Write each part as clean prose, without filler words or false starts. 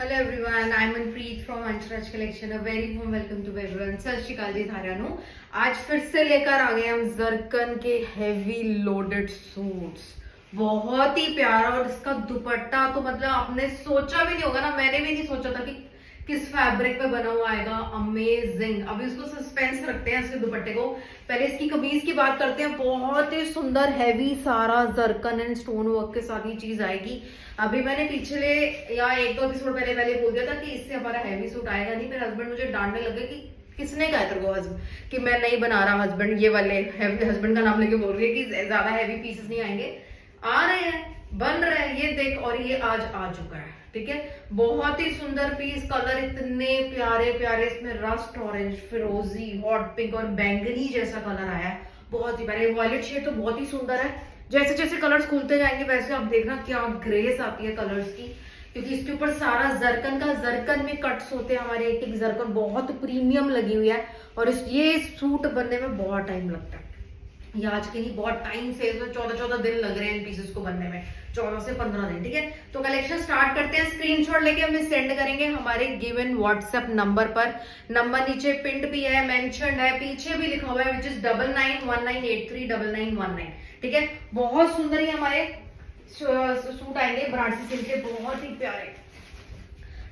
Hello everyone, I am Manpreet from Anshraj collection. A very warm welcome to everyone. सत श्री अकाल जी सारिਆਂ ਨੂੰ। आज फिर से लेकर आ गए हम जरकन के हेवी लोडेड सूट्स। बहुत ही प्यारा, और इसका दुपट्टा तो मतलब आपने सोचा भी नहीं होगा ना, मैंने भी नहीं सोचा था कि किस फैब्रिक पे बना हुआ आएगा। अमेजिंग। अभी उसको सस्पेंस रखते हैं इसके दुपट्टे को। पहले इसकी कमीज की बात करते हैं। बहुत ही सुंदर हैवी सारा जरकन एंड स्टोन वर्क के साथ ये चीज आएगी। अभी मैंने पिछले या एक दो एपिसोड पहले बोल दिया था कि इससे हमारा हैवी सूट आएगा नहीं। मेरे हस्बैंड मुझे डांटने लगे कि किसने कहा तेरे को हस्बैंड कि मैं नहीं बना रहा। हस्बैंड ये वाले हस्बैंड का नाम लेके बोल रही है कि ज्यादा हैवी पीसेस नहीं आएंगे। आ रहे हैं, बन रहे हैं, ये देख। और ये आज आ चुका है, ठीक है। बहुत ही सुंदर पीस, कलर इतने प्यारे प्यारे, इसमें रस्ट ऑरेंज, फिरोजी, हॉट पिंक और बैंगनी जैसा कलर आया है। बहुत ही प्यारे। वॉयलेट शेड तो बहुत ही सुंदर है। जैसे जैसे कलर्स खुलते जाएंगे वैसे आप देखना क्या ग्रेस आती है कलर्स की, क्योंकि इसके ऊपर सारा जरकन में कट्स होते हैं हमारे। एक एक जरकन बहुत प्रीमियम लगी हुई है। और ये सूट बनने में बहुत टाइम लगता है। ये आज के नहीं, बहुत टाइम से, इसमें 14 दिन लग रहे हैं इन पीसेस को बनने में, 14 से 15 दिन, ठीक है। तो कलेक्शन स्टार्ट करते हैं। स्क्रीनशॉट लेके हमें सेंड करेंगे हमारे गिवन व्हाट्सएप नंबर पर। नंबर नीचे पिंड भी है, मेंशन्ड है, पीछे भी लिखा हुआ है, विच इज 9919839919, ठीक है। बहुत सुंदर ही हमारे सूट आएंगे बनारसी सिल्क के, बहुत ही प्यारे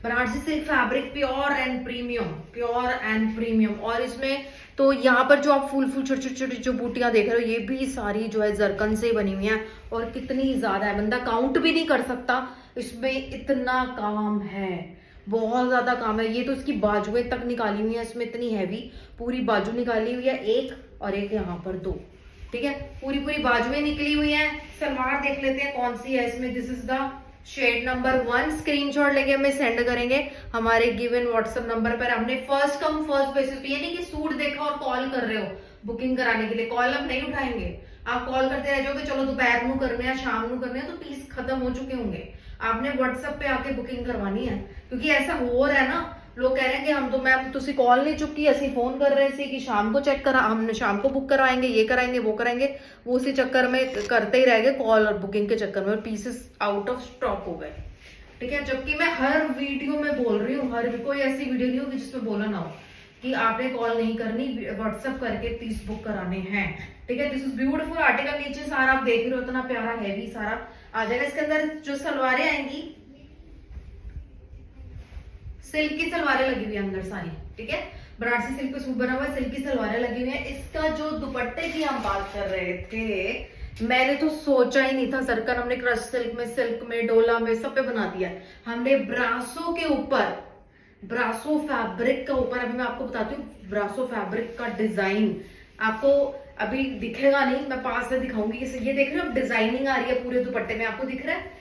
Banarasi silk fabric, pure and premium. और इसमें तो यहाँ पर जो आप फूल छोटी छोटी जो बूटियां देख रहे हो, ये भी सारी जो है जरकन से बनी हुई है। और कितनी ज्यादा है, बंदा काउंट भी नहीं कर सकता, इसमें इतना काम है, बहुत ज्यादा काम है। ये तो इसकी बाजुएं तक निकाली हुई है, इसमें इतनी हैवी पूरी बाजू निकाली हुई है, एक और एक यहाँ पर दो, ठीक है। पूरी बाजुएं निकली हुई है। सलवार देख लेते हैं कौन सी है इसमें। This is the shade number 1। Screenshot लेके हमें सेंड करेंगे हमारे गिवन व्हाट्सएप नंबर पर। हमने फर्स्ट कम फर्स्ट बेसिस पे, ये नहीं कि सूट देखा और कॉल कर रहे हो बुकिंग कराने के लिए। कॉल हम नहीं उठाएंगे, आप कॉल करते रह जाओगे, चलो दोपहर को करने हैं, शाम को करने हैं, तो पीस खत्म हो चुके होंगे। आपने व्हाट्सएप पे आके बुकिंग करवानी है, क्योंकि ऐसा हो रहा है ना, लोग कह रहे हैं कि हम तो मैम तुसी कॉल नहीं चुकी, असि फोन कर रहे थे कि शाम को चेक करा, हमने शाम को बुक कराएंगे, ये कराएंगे वो कराएंगे। वो उसी चक्कर में करते ही रह गए, कॉल और बुकिंग के चक्कर में पीसेस आउट ऑफ स्टॉक हो गए, ठीक है। जबकि मैं हर वीडियो में बोल रही हूँ, हर कोई ऐसी वीडियो नहीं होगी जिसमें बोला ना हो कि आपने कॉल नहीं करनी, व्हाट्सएप करके पीस बुक कराने हैं, ठीक है। This is beautiful article. नीचे सारा आप देख रहे हो, इतना प्यारा हैवी सारा आ जाएगा। इसके अंदर जो सलवारें आएंगी, सिल्क की सलवारें लगी हुई है अंदर सारी, ठीक है। बनारसी सिल्क पे सूट बना हुआ है, सिल्क की सलवारें लगी हुई है। इसका जो दुपट्टे की हम बात कर रहे थे, मैंने तो सोचा ही नहीं था। जरकन हमने क्रश सिल्क में डोला में सब पे बना दिया। हमने ब्रासो के ऊपर, ब्रासो फैब्रिक का ऊपर, अभी मैं आपको बताती हूँ ब्रासो फैब्रिक का डिजाइन। आपको अभी दिखेगा नहीं, मैं पास से दिखाऊंगी। ये देख रहे हो डिजाइनिंग आ रही है पूरे दुपट्टे में, आपको दिख रहा है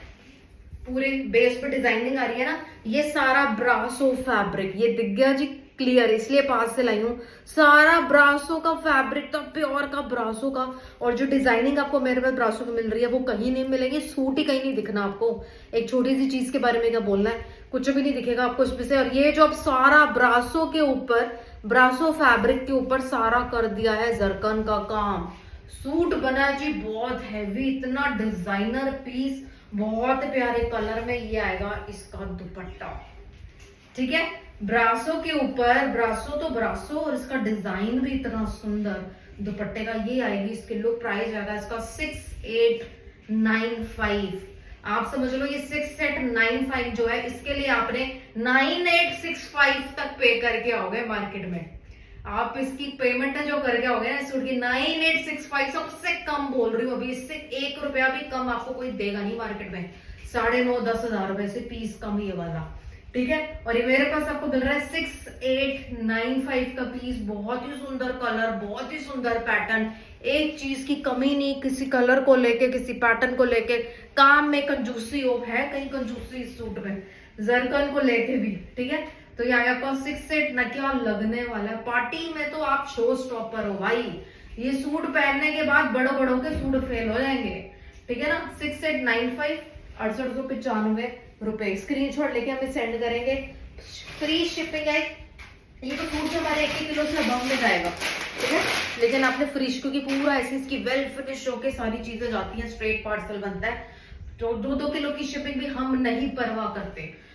पूरे बेस पे डिजाइनिंग आ रही है ना। ये सारा ब्रासो फैब्रिक, ये दिख गया जी क्लियर, इसलिए पास से लाई हूं। सारा ब्रासो का फैब्रिक था, प्योर का ब्रासो का। और जो डिजाइनिंग आपको मेरे पास ब्रासो की मिल रही है वो कहीं नहीं मिलेगी, सूट ही कहीं नहीं दिखना आपको। एक छोटी सी चीज के बारे में क्या बोलना है, कुछ भी नहीं दिखेगा आपको इसमें से। और ये जो अब सारा ब्रासो के ऊपर, ब्रासो फैब्रिक के ऊपर सारा कर दिया है जरकन का काम। सूट बना जी बहुत हैवी, इतना डिजाइनर पीस, बहुत प्यारे कलर में ये आएगा इसका दुपट्टा, ठीक है। ब्रासो के ऊपर, ब्रासो तो ब्रासो, और इसका डिजाइन भी इतना सुंदर दुपट्टे का। ये आएगी, इसके लो प्राइस आएगा इसका 6895। आप समझ लो ये 6895 जो है, इसके लिए आपने 9865 तक पे करके आओगे मार्केट में। आप इसकी पेमेंट जो करके आओगे ना सूट की 9865, सबसे कम बोल रही हूँ अभी। इससे 1 रुपया भी कम आपको कोई देगा नहीं मार्केट में। 9,500-10,000 रुपए से पीस कम ये वाला, ठीक है। और ये मेरे पास आपको मिल रहा है 6895 का पीस। बहुत ही सुंदर कलर, बहुत ही सुंदर पैटर्न, एक चीज की कमी नहीं, किसी कलर को लेके, किसी पैटर्न को लेके। काम में कंजूसी हो, है कहीं कंजूसी इस सूट में, जरकन को लेके भी, ठीक है। तो यहाँ आपको 68 न क्या लगने वाला है। पार्टी में तो आप शो स्टॉपर हो भाई। ये सूट पहनने के बाद बड़ों के सूट फेल हो जाएंगे, ठीक है ना। 6895, 6895 रुपए। स्क्रीनशॉट लेके हमें सेंड करेंगे, फ्री शिपिंग है। ये तो सूट हमारे 1 किलो से अबव में जाएगा, ठीक है। लेकिन आपने फ्री, क्योंकि पूरा ऐसे इसकी वेल फिनिश होके सारी चीजें जाती हैं, स्ट्रेट पार्सल बनता है। तो 2-2 किलो की शिपिंग भी हम नहीं परवाह करते।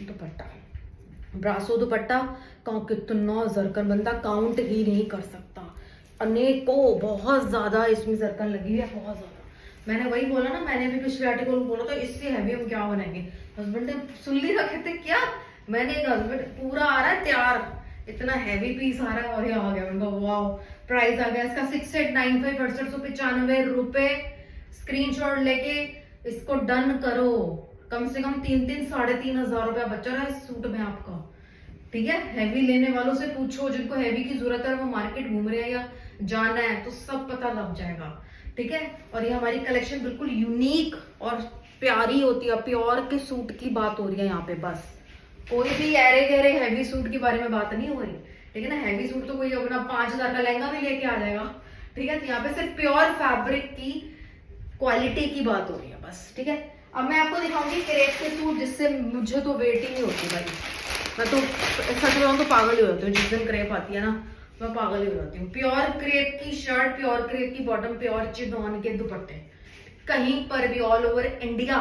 दुपट्टा, ब्रासो दुपट्टा का कितना जरकन, बंदा काउंट ही नहीं कर सकता। अनेकों बहुत ज्यादा इसमें जरकन लगी है, बहुत ज्यादा। मैंने वही बोला ना, मैंने भी पिछले आर्टिकल में बोला था इससे हैवी हम क्या बनाएंगे। हस्बैंड ने सुन ली रखे थे क्या, मैंने एक हस्बैंड पूरा आ रहा है तैयार, इतना हैवी पीस आ रहा है और ये आ गया। मैंने कहा वाओ, प्राइस आ गया इसका 6895, 6895 स्क्रीनशॉट लेके इसको डन करो। कम से कम 3-3-3.5 हजार बचा रहा है इस सूट में आपका। ठीक है, हैवी लेने वालों से पूछो, जिनको हैवी की जरूरत है, वो मार्केट घूम रहे हैं या जाना है तो सब पता लग जाएगा। ठीक है, और ये हमारी कलेक्शन बिल्कुल यूनिक और प्यारी होती है। प्योर के सूट की बात हो रही है यहाँ पे, बस कोई भी अरे गहरे हैवी सूट के बारे में बात नहीं हो रही। ठीक है ना, हैवी सूट तो कोई अपना 5,000 का लहंगा भी लेके आ जाएगा। ठीक है, तो यहाँ पे सिर्फ प्योर फैब्रिक की क्वालिटी की बात हो रही है बस। ठीक है, अब मैं आपको दिखाऊंगी क्रेप के सूट, जिससे मुझे तो वेट ही नहीं होती भाई। मैं तो सच बताऊं तो पागल ही हो जाती हूँ जिस दिन क्रेप आती है ना, मैं पागल ही हो जाती हूँ। प्योर क्रेप की शर्ट, प्योर क्रेप की बॉटम, प्योर चिनॉन के दुपट्टे, कहीं पर भी ऑल ओवर इंडिया,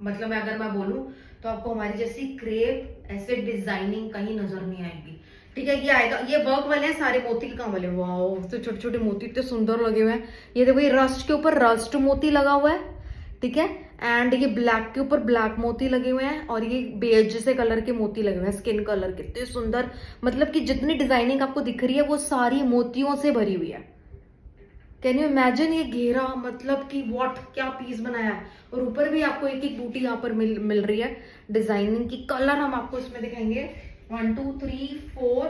मतलब अगर मैं बोलूं तो आपको हमारी जैसी क्रेप ऐसे डिजाइनिंग कहीं नजर नहीं आएगी। ठीक है, ये आएगा, ये वर्क वाले हैं सारे, मोती के काम वाले। वाओ, तो छोटे छोटे मोती इतने सुंदर लगे हुए हैं। ये देखो, ये रस्ट के ऊपर रस्ट मोती लगा हुआ है। ठीक है, एंड ये ब्लैक के ऊपर ब्लैक मोती लगे हुए हैं, और ये बेज जैसे कलर के मोती लगे हुए हैं, स्किन कलर, कितने सुंदर। मतलब कि जितनी डिजाइनिंग आपको दिख रही है वो सारी मोतियों से भरी हुई है। कैन यू इमेजिन, ये घेरा, मतलब कि व्हाट, क्या पीस बनाया है। और ऊपर भी आपको एक एक बूटी यहाँ पर मिल रही है डिजाइनिंग की। कलर हम आपको इसमें दिखाएंगे 1 2 3 4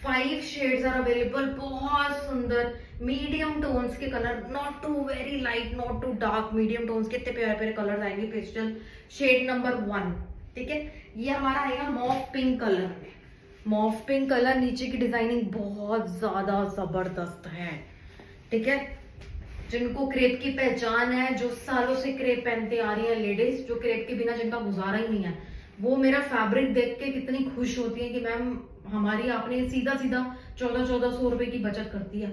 5 शेड्स आर अवेलेबल। बहुत सुंदर मीडियम टोन्स के colour, not too very light, not too dark, medium tones के इतने प्यारे प्यारे कलर आएंगे। Pastel shade number 1। ठीक है, ये हमारा आएगा मॉफ पिंक कलर में। मॉफ पिंक कलर, नीचे की डिजाइनिंग बहुत ज्यादा जबरदस्त है। ठीक है, जिनको क्रेप की पहचान है, जो सालों से क्रेप पहनते आ रही है लेडीज, जो क्रेप के बिना जिनका गुजारा ही नहीं है, वो मेरा फैब्रिक देख के कितनी खुश होती है कि मैम हमारी आपने सीधा सीधा 1400 रुपए की बचत करती है।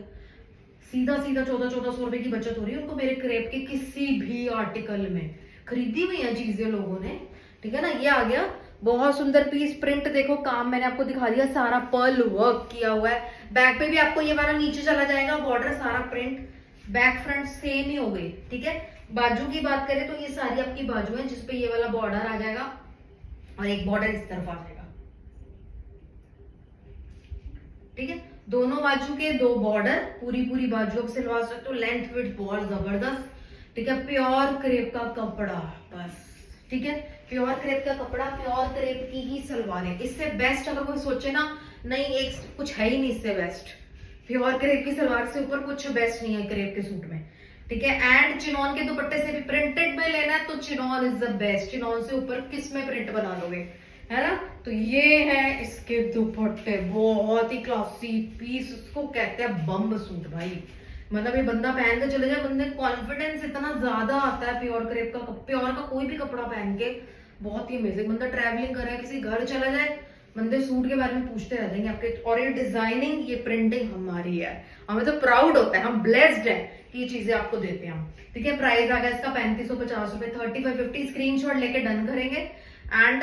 सीधा सीधा 1400 रुपए की बचत हो रही है उनको मेरे क्रेप के किसी भी आर्टिकल में। खरीदी हुई है चीजें लोगों ने। ठीक है ना, ये आ गया बहुत सुंदर पीस। प्रिंट देखो, काम मैंने आपको दिखा दिया, सारा पर्ल वर्क किया हुआ है। बैक पे भी आपको ये वाला नीचे चला जाएगा बॉर्डर, सारा प्रिंट, बैक फ्रंट सेम ही हो गई। ठीक है, बाजू की बात करें तो ये सारी आपकी बाजू है, जिसपे ये वाला बॉर्डर आ जाएगा और एक बॉर्डर इस तरफ आ जाएगा। ठीक है, दोनों बाजू के 2 बॉर्डर, पूरी बाजू आप सिलवा सकते हो। लेंथ विड्थ बहुत जबरदस्त। ठीक है, प्योर क्रेप का कपड़ा बस। ठीक है, प्योर क्रेप का कपड़ा, प्योर क्रेप की ही सलवारें। इससे बेस्ट अगर कोई सोचे ना, नहीं एक कुछ है ही नहीं इससे बेस्ट। प्योर क्रेप की सलवार से ऊपर कुछ बेस्ट नहीं है क्रेप के सूट में। ठीक है, एंड चिनॉन के दुपट्टे से भी प्रिंटेड में लेना है तो chinon is the best. Chinon से ऊपर किस में प्रिंट बना लोगे, है ना। तो ये है इसके दुपट्टे, बहुत ही क्लासी पीस, उसको कहते हैं बम्ब सूट भाई। मतलब ये बंदा पहन के चले जाए, बंदे कॉन्फिडेंस इतना ज्यादा आता है प्योर क्रेप का। प्योर का कोई भी कपड़ा पहन के बहुत ही अमेजिंग। बंदा ट्रैवलिंग कर रहा है, किसी घर चला जाए, बंदे सूट के बारे में पूछते रह जाएंगे आपके। और ये डिजाइनिंग, ये प्रिंटिंग हमारी है, हमें तो प्राउड होता है, हम ब्लेस्ड है कि ये चीजें आपको देते हैं हम। ठीक है, प्राइस आ गया इसका 3550 रुपए, 3550। स्क्रीनशॉट लेके डन करेंगे एंड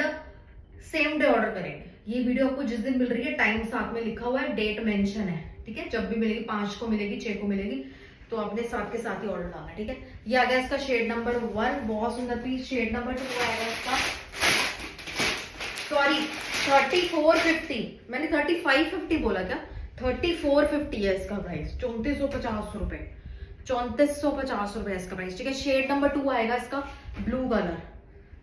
सेम डे ऑर्डर करेंगे। ये वीडियो आपको जिस दिन मिल रही है, टाइम साथ में लिखा हुआ है, डेट मेंशन है। ठीक है, जब भी मिलेगी, 5 को मिलेगी, 6 को मिलेगी, तो आपने साथ के साथ ही ऑर्डर डालना है। ठीक है, ये आ गया इसका शेड नंबर 1, बहुत सुंदर पीस। शेड नंबर 2 आएगा इसका, सॉरी 3450, मैंने 3550 बोला क्या, 3450 है इसका प्राइस। 3450 रुपए, 3450 रुपए इसका प्राइस। ठीक है, शेड नंबर 2 आएगा इसका, ब्लू कलर।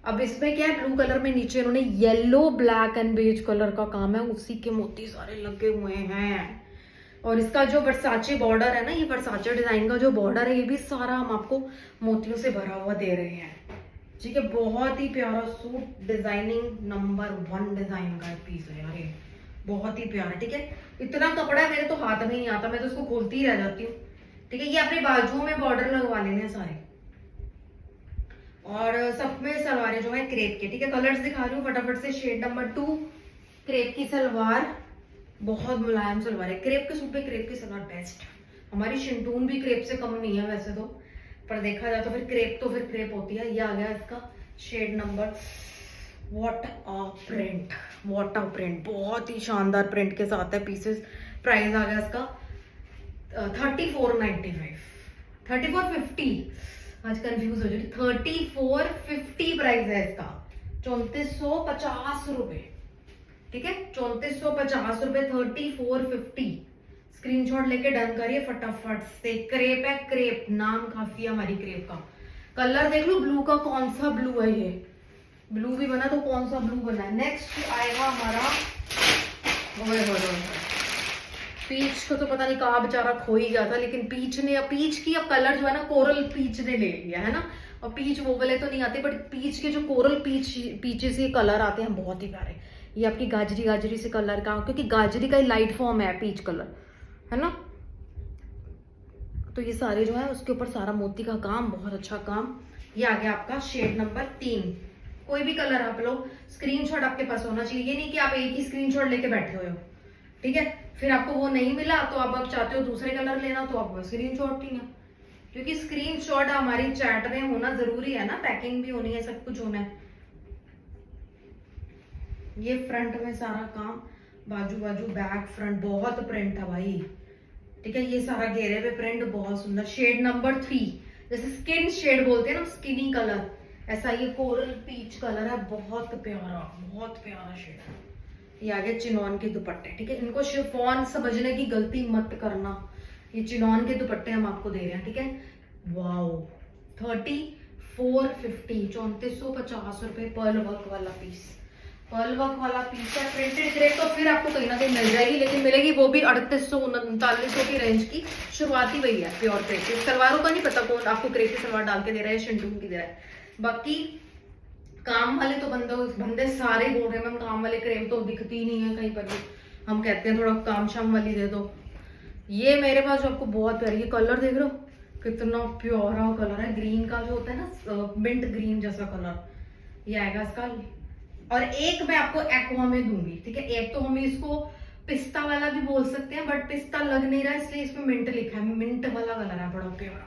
अब इसमें क्या है, ब्लू कलर में नीचे इन्होंने yellow, black and beige colour का काम है, उसी के मोती सारे लगे हुए हैं। और इसका जो वर्साचे बॉर्डर है ना, ये वर्साचे डिजाइन का जो बॉर्डर है, ये भी सारा हम आपको मोतियों से भरा हुआ दे रहे हैं। ठीक है, बहुत ही प्यारा सूट, डिजाइनिंग नंबर 1 डिजाइन का पीस है यार, ये बहुत ही प्यारा। ठीक है, इतना कपड़ा मेरे तो हाथ में नहीं आता, मैं तो उसको खोलती ही रह जाती हूँ। ठीक है, ये अपने बाजुओं में बॉर्डर लगवा लेने हैं सारे, और सब में सलवारें जो है क्रेप के। ठीक है, कलर्स दिखा रही हूँ फटाफट से। शेड नंबर 2 क्रेप की सलवार, बहुत मुलायम सलवार है। क्रेप के सूट पे क्रेप की सलवार बेस्ट। हमारी शिंटून भी क्रेप से कम नहीं है वैसे तो, पर देखा जाए तो फिर क्रेप होती है। ये आ गया इसका shade number what a print, what a print, बहुत ही शानदार प्रिंट के साथ है पीसेस। प्राइस आ गया इसका 3495, 3450, आज कंफ्यूज हो जाएगी। 3450 प्राइस है इसका, 3450 रुपए। ठीक है, 3450 रुपए, 3450। स्क्रीनशॉट लेके डन करिए फटाफट से। क्रेप है, क्रेप, नाम काफी है हमारी क्रेप का। कलर देख लो ब्लू का, कौन सा ब्लू है ये, ब्लू भी बना तो कौन सा ब्लू बना है। नेक्स्ट आएगा हमारा, पीच को तो पता नहीं कहाँ बेचारा खो ही गया था, लेकिन पीच की अब कलर जो है ना, कोरल पीच ने ले लिया है ना। और पीच वो वाले तो नहीं आते, बट पीच के जो कोरल पीचेस के कलर आते हैं बहुत ही प्यारे। ये आपकी गाजरी गाजरी से कलर का, क्योंकि गाजरी का ही लाइट फॉर्म है पीच कलर, है ना। तो ये सारे जो है उसके ऊपर सारा मोती का काम, बहुत अच्छा काम। ये आ गया आपका शेड नंबर 3। कोई भी कलर आप लो, स्क्रीनशॉट आपके पास होना चाहिए। ये नहीं कि आप एक ही स्क्रीनशॉट लेके बैठे हुए हो, ठीक है, फिर आपको वो नहीं मिला तो आप चाहते हो दूसरे कलर लेना, तो आप स्क्रीनशॉट नहीं है, क्योंकि स्क्रीनशॉट हमारी चैट में होना जरूरी है ना, पैकिंग भी होनी है, सब कुछ होना है। ये फ्रंट में सारा काम, बाजू बाजू बैक फ्रंट, बहुत प्रिंट है भाई। ठीक है, ये सारा घेरे पे प्रिंट, बहुत सुंदर। शेड नंबर 3, जैसे स्किन शेड बोलते हैं ना, स्किनी कलर, ऐसा ये कोरल पीच कलर है, बहुत प्यारा शेड है। ये आगे चिनॉन के दुपट्टे, ठीक है, इनको शिफॉन समझने की गलती मत करना, ये चिनॉन के दुपट्टे हम आपको दे रहे हैं। ठीक है, वाओ, 3450, 3450 रुपए, पर्ल वर्क वाला पीस, पर्ल वर्क वाला पीस है। प्रिंटेड क्रेप तो फिर आपको कहीं ना कहीं मिल जाएगी, लेकिन मिलेगी वो भी 3800 3900 की रेंज की, शुरुआती वही है प्योर क्रेप की। सलवारों का नहीं पता कौन आपको क्रेप की सलवार डाल के दे रहा है, शिंटून की दे रहा है। बाकी काम वाले तो बंदे सारे बोल रहे हैं मैम, काम वाले क्रेप तो दिखती ही नहीं है कहीं पर भी, हम कहते हैं थोड़ा काम शाम वाली दे दो। ये मेरे पास जो आपको बहुत प्यारी, ये कलर देख रहे हो कितना प्यारा कलर है, ग्रीन का जो होता है ना, मिंट ग्रीन जैसा कलर, ये आएगा इसका। और एक मैं आपको एक्वा में दूंगी, ठीक है, एक तो हम इसको पिस्ता वाला भी बोल सकते हैं, बट पिस्ता लग नहीं रहा है इसलिए इसमें मिंट लिखा है, मिंट वाला कलर है, बड़ा प्यारा।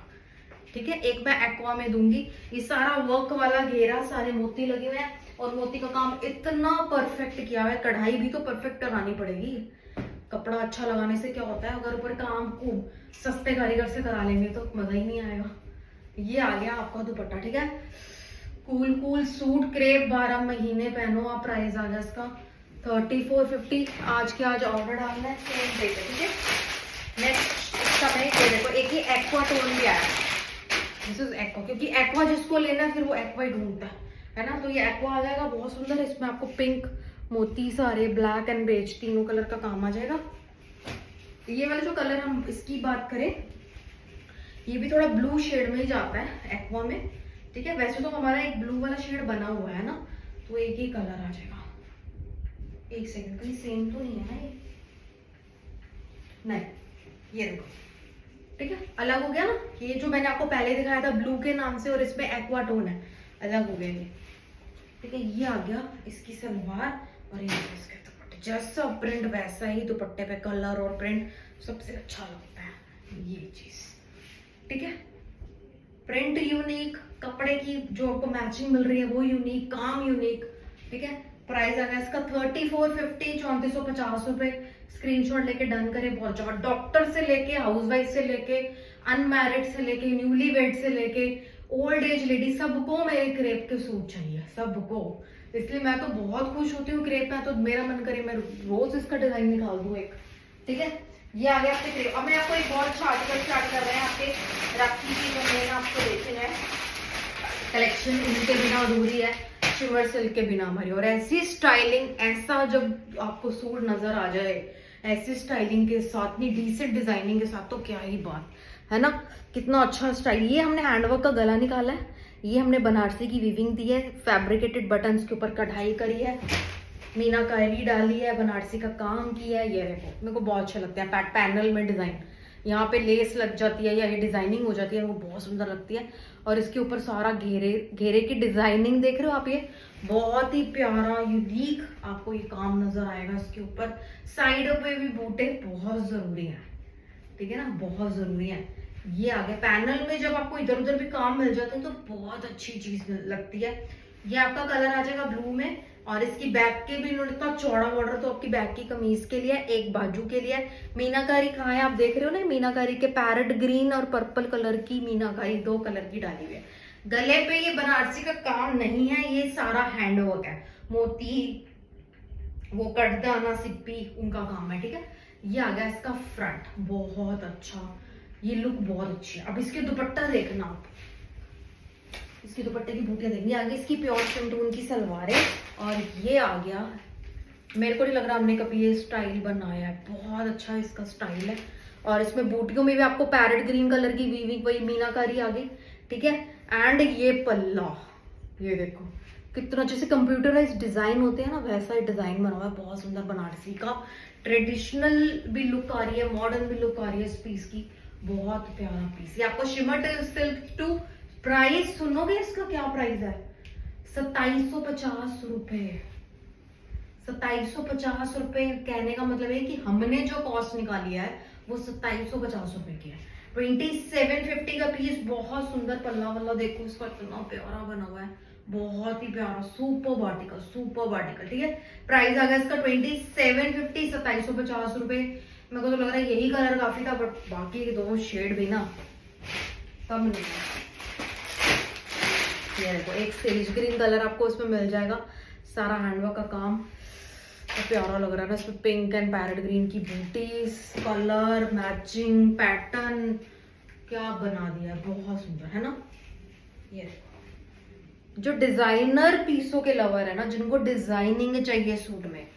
ठीक है, एक मैं एक्वा में दूंगी। ये सारा वर्क वाला घेरा, सारे मोती लगे हुए हैं, और मोती का काम इतना परफेक्ट किया हुआ है, कढ़ाई भी तो परफेक्ट करानी पड़ेगी। कपड़ा अच्छा लगाने से क्या होता है, अगर ऊपर काम को सस्ते कारीगर से करा लेंगे तो मजा ही नहीं आएगा। ये आ गया आपका दुपट्टा, ठीक है, कूल सूट क्रेप, 12 महीने पहनो आप। प्राइस आ गया इसका 3450। आज के आज ऑर्डर डालना है, सेम रेट है। ठीक है, नेक्स्ट इसका मैं ये देखो, एक ही एक्वा टोन भी आया, दिस इज एक्वा, क्योंकि एक्वा जिसको लेना है फिर वो एक्वा ही ढूंढता है ना। तो ये एक्वा आ जाएगा, बहुत सुंदर है। इसमें आपको पिंक मोती सारे, ब्लैक एंड बेज, तीनों कलर का काम आ जाएगा। ये वाले जो कलर हम इसकी बात करें, ये भी थोड़ा ब्लू शेड में ही जाता है एक्वा में। ठीक है, वैसे तो हमारा एक ब्लू वाला शेड बना हुआ है ना, तो एक ही कलर आ जाएगा। एक सेकंड, कहीं सेम तो नहीं है ना ये, नहीं, ये देखो, ठीक है, अलग हो गया ना। ये जो मैंने आपको पहले दिखाया था ब्लू के नाम से, और इसमें एक्वा टोन है, अलग हो गया ये। ठीक है, ये आ गया इसकी सलवार, और ये इसके दुपट्टे, जैसा प्रिंट वैसा ही दुपट्टे पे कलर और प्रिंट सबसे अच्छा लगता है ये चीज। ठीक है, प्रिंट यूनिक, कपड़े की जो आपको मैचिंग मिल रही है वो यूनिक, काम यूनिक। ठीक है, प्राइस आ गया इसका 3450, 3450 रुपए। स्क्रीनशॉट लेके डन करें, बहुत जगह, डॉक्टर से लेके हाउसवाइफ से लेके अनमैरिड से लेके न्यूली वेड से लेके ओल्ड एज लेडी, सबको मेरे क्रेप के सूट चाहिए, सबको। इसलिए मैं तो बहुत खुश होती हूँ क्रेप में, तो मेरा मन करे मैं रोज इसका डिजाइन निकाल दूं एक। ठीक है, ये आ गया आपके क्रेप। अब मैं आपको एक बहुत अच्छा आर्टिकल स्टार्ट कर रहे हैं आपके राखी की, जो मैंने आपको देखे है कलेक्शन, इनके बिना अधूरी है, शिमर सिल्क के बिना हमारी। और ऐसी स्टाइलिंग, ऐसा जब आपको सूट नजर आ जाए ऐसी स्टाइलिंग के साथ, नहीं डिसेंट डिजाइनिंग के साथ, तो क्या ही बात है ना, कितना अच्छा स्टाइल। ये हमने हैंडवर्क का गला निकाला है, ये हमने बनारसी की वीविंग दी है, फैब्रिकेटेड बटन्स के ऊपर कढ़ाई करी है, मीनाकारी डाली है, बनारसी का काम किया है। ये देखो, मेरे को बहुत अच्छा लगता है, पैनल में डिजाइन, यहाँ पे लेस लग जाती है या ये डिजाइनिंग हो जाती है, वो बहुत सुंदर लगती है। और इसके ऊपर सारा घेरे की डिजाइनिंग देख रहे हो आप, ये बहुत ही प्यारा यूनिक आपको ये काम नजर आएगा इसके ऊपर। साइडों पे भी बूटे बहुत जरूरी है, ठीक है ना, बहुत जरूरी है। ये आगे पैनल में जब आपको इधर उधर भी काम मिल जाते हैं तो बहुत अच्छी चीज लगती है। ये आपका कलर आ जाएगा ब्लू में, और इसकी बैक के भी इन्होंने इतना चौड़ा बॉर्डर तो आपकी बैक की कमीज के लिए, एक बाजू के लिए। मीनाकारी कहाँ है आप देख रहे हो ना, मीनाकारी के पैरेट ग्रीन और पर्पल कलर की मीनाकारी, 2 कलर की डाली हुई है। गले पे ये बनारसी का काम नहीं है, ये सारा हैंडवर्क है, मोती, वो कटदाना, सिप्पी, उनका काम है, ठीक है। ये आ गया इसका फ्रंट, बहुत अच्छा, ये लुक बहुत अच्छी है। अब इसके दुपट्टा देखना आप, इसके दुपट्टे की बूटियां देखनी। आगे इसकी प्योर शिमटून की सलवार है, और ये आ गया, मेरे को नहीं लग रहा हमने कभी ये स्टाइल बनाया है, बहुत अच्छा इसका स्टाइल है। और इसमें बूटियों में भी आपको पैरेट ग्रीन कलर की वीविंग, वही मीनाकारी आ गई, ठीक है। एंड ये पल्ला, ये देखो कितना जैसे कंप्यूटराइज डिजाइन होते हैं ना, वैसा ही डिजाइन बना हुआ है, बहुत सुंदर बनारसी का। ट्रेडिशनल भी लुक आ रही है, मॉडर्न भी लुक आ रही है इस पीस की, बहुत प्यारा पीस। ये आपको शिमर सिल्क टू, प्राइस सुनोगे इसका क्या प्राइस है, 2750 रुपए, 2750 रुपए। कहने का मतलब है कि हमने जो कॉस्ट निकाली है वो 2750 रुपए की है। 2750 का पीस, बहुत सुंदर पल्ला वल्ला देखो इसका, इतना प्यारा बना हुआ है, बहुत ही प्यारा, सुपर आर्टिकल, सुपर आर्टिकल, ठीक है। प्राइस आ गया इसका 2750, 2750 रुपए। मेरे को तो लग रहा है यही कलर काफी था, बट बाकी 2 शेड भी ना कम नहीं है। ये देखो एक सेज ग्रीन कलर आपको इसमें मिल जाएगा, सारा हैंडवर्क का काम, तो प्यारा लग रहा है ना। इसमें पिंक एंड पैरेट ग्रीन की बूटीज, कलर मैचिंग पैटर्न, क्या बना दिया है, बहुत सुंदर है ना। ये जो डिजाइनर पीसों के लवर है ना, जिनको डिजाइनिंग चाहिए सूट में,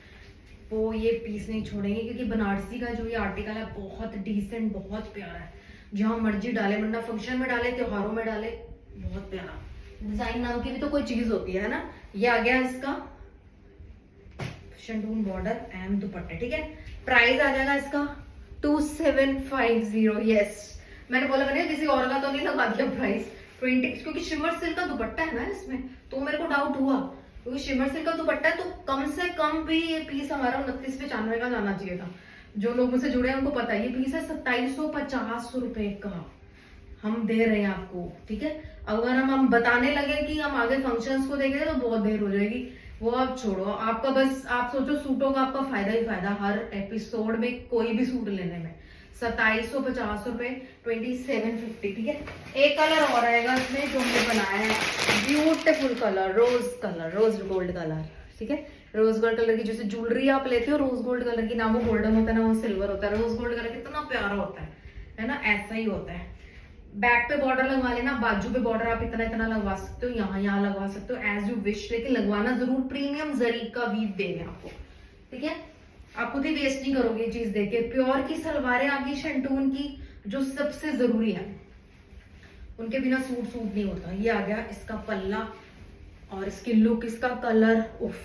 वो ये पीस नहीं छोड़ेंगे, क्योंकि बनारसी का जो ये आर्टिकल है बहुत डिसेंट, बहुत प्यारा है। जहां मर्जी डाले, वरना फंक्शन में डाले, त्योहारों में डाले, बहुत प्यारा। डिजाइन नाम की भी तो कोई चीज होती है ना। ये आ गया इसका शंटून बॉर्डर एंड दुपट्टे, ठीक है। प्राइस आ जाएगा इसका 2750। यस, मैंने बोला मैंने किसी और का तो नहीं लगा दिया प्राइस 20, क्योंकि शिमर सिल्क का दुपट्टा है ना इसमें, तो मेरे को डाउट हुआ, क्योंकि शिमर सिल्क का दुपट्टा है तो कम से कम भी ये पीस हमारा 2995 का जाना चाहिए था। जो लोग मुझसे जुड़े हैं उनको पता है, ये पीस है 2750 रुपए का हम दे रहे हैं आपको, ठीक है। अगर हम बताने लगे कि हम आगे फंक्शंस को देखेंगे तो बहुत देर हो जाएगी, वो आप छोड़ो। आपका बस आप सोचो सूटों का आपका फायदा ही फायदा, हर एपिसोड में कोई भी सूट लेने में 2750 रुपए, 2750, ठीक है। एक कलर और आएगा इसमें जो हमने बनाया है, beautiful colour, rose gold colour, ठीक है। रोज गोल्ड कलर की जैसे ज्वेलरी आप लेते हो रोज गोल्ड कलर की, ना वो गोल्डन होता है ना वो सिल्वर होता है, रोज गोल्ड कलर कितना प्यारा होता है ना, ऐसा ही होता है। बैक पे बॉर्डर लगवा लेना, बाजू पे बॉर्डर आप इतना इतना लगवा सकते हो, यहाँ लगवा सकते हो, एज यू विश, लेकिन लगवाना जरूर प्रीमियम जरी का वीव देंगे आपको, ठीक है। आप खुद ही वेस्ट नहीं करोगे ये चीज देके। प्योर की सलवारें आ गई शंटून की, जो सबसे जरूरी है, उनके बिना सूट नहीं होता। ये आ गया इसका पल्ला और इसकी लुक, इसका कलर, उफ।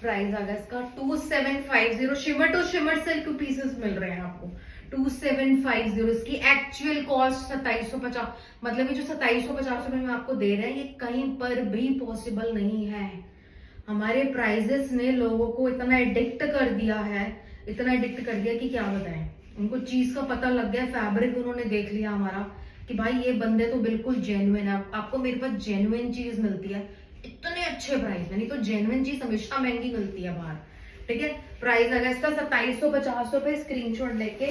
प्राइस आ गया इसका 2750। Shimmer to shimmer silk pieces मिल रहे हैं आपको 2750। इसकी एक्चुअल कॉस्ट 2750, मतलब ये जो 2750 रुपए में आपको दे रहे हैं ये कहीं पर भी पॉसिबल नहीं है। हमारे प्राइजेस ने लोगों को इतना एडिक्ट कर दिया है, इतना एडिक्ट कर दिया कि क्या बताएं। उनको चीज का पता लग गया, फैब्रिक उन्होंने देख लिया हमारा कि भाई ये बंदे तो बिल्कुल जेन्युइन है, आपको मेरे पास जेन्युइन चीज मिलती है इतने अच्छे प्राइस में। नहीं तो जेन्युइन चीज हमेशा महंगी मिलती है बाहर, ठीक है। प्राइस आ गया इसका 2750 रुपए। स्क्रीनशॉट लेके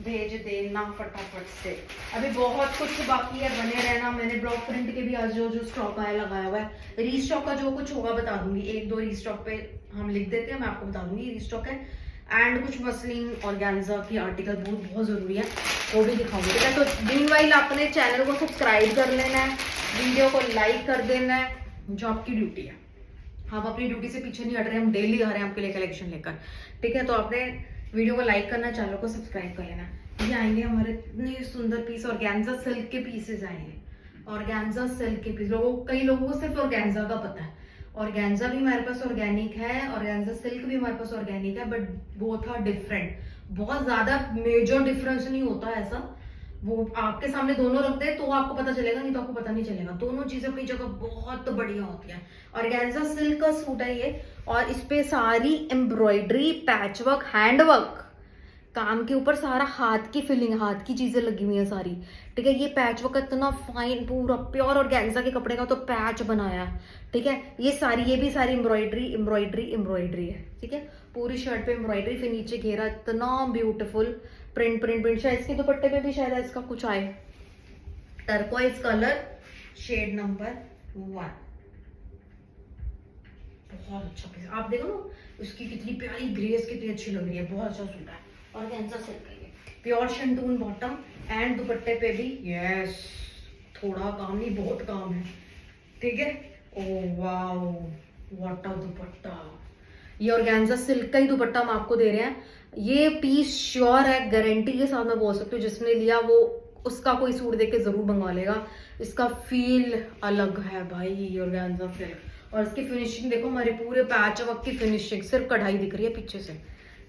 भेज देना फटाफट से। अभी बहुत कुछ बाकी है, बने रहना। मैंने ब्लॉक प्रिंट के भी आज जो स्टॉक आया लगाया हुआ है, रीस्टॉक का जो कुछ होगा बता दूंगी। 1-2 रीस्टॉक पे हम लिख देते हैं, मैं आपको बता दूंगी रीस्टॉक है। एंड कुछ मसलिन ऑर्गेन्जा की आर्टिकल बहुत जरूरी है, वो भी दिखाऊंगी, ठीक है। तो मीनवाइल अपने चैनल को सब्सक्राइब कर लेना है, वीडियो को लाइक कर देना है, जो आपकी ड्यूटी है। हम अपनी ड्यूटी से पीछे नहीं हट रहे, हम डेली आ रहे हैं आपके लिए कलेक्शन लेकर, ठीक है। तो आपने वीडियो को लाइक करना, चैनल को सब्सक्राइब कर लेना। ये आएंगे हमारे इतने सुंदर पीस, ऑर्गेन्जा सिल्क के पीसेस आएंगे, ऑर्गेन्जा सिल्क के पीस। कई लोगों को सिर्फ ऑर्गेन्जा का पता है, ऑर्गेन्जा भी हमारे पास ऑर्गेनिक है, ऑर्गेन्जा सिल्क भी हमारे पास ऑर्गेनिक है, बट बोथ आर डिफरेंट। बहुत ज्यादा मेजर डिफरेंस नहीं होता ऐसा, वो आपके सामने दोनों रख दे तो आपको पता चलेगा, नहीं तो आपको पता नहीं चलेगा। दोनों चीजें अपनी जगह बहुत बढ़िया होती है। ऑर्गेन्जा सिल्क का सूट है ये, और इस पे सारी एम्ब्रॉयडरी, पैचवर्क, हैंडवर्क, काम के ऊपर सारा हाथ की फिलिंग, हाथ की चीजें लगी हुई हैं सारी, ठीक है। ये पैच वर्क इतना फाइन, पूरा प्योर ऑर्गेन्जा के कपड़े का तो पैच बनाया है, ठीक है। ये भी सारी एम्ब्रॉयडरी है, ठीक है। पूरी शर्ट पे एम्ब्रॉयडरी, फिर नीचे घेरा इतना ब्यूटीफुल प्रिंट। शायद इसके दुपट्टे पे भी शायद इसका कुछ आए, टर्कोइज कलर, शेड नंबर 1। बहुत अच्छा पीस, आप देखो ना उसकी कितनी प्यारी ग्रेस, कितनी अच्छी लग रही है, बहुत अच्छा सूट है। और कैंसा सिल्क है ये, प्योर शंटून बॉटम एंड दुपट्टे पे भी यस, थोड़ा काम नहीं बहुत काम है, ठीक है। ओ वाओ, व्हाट अ दुपट्टा। ये ऑर्गेन्जा सिल्क का ही दुपट्टा हम आपको दे रहे हैं। ये पीस श्योर है, गारंटी के साथ मैं बोल सकती हूँ, जिसने लिया वो उसका कोई सूट देख के जरूर मंगवा लेगा। इसका फील अलग है भाई, ये ऑर्गेन्जा सिल्क। और इसकी फिनिशिंग देखो, हमारे पूरे पैच वर्क की फिनिशिंग, सिर्फ कढ़ाई दिख रही है पीछे से,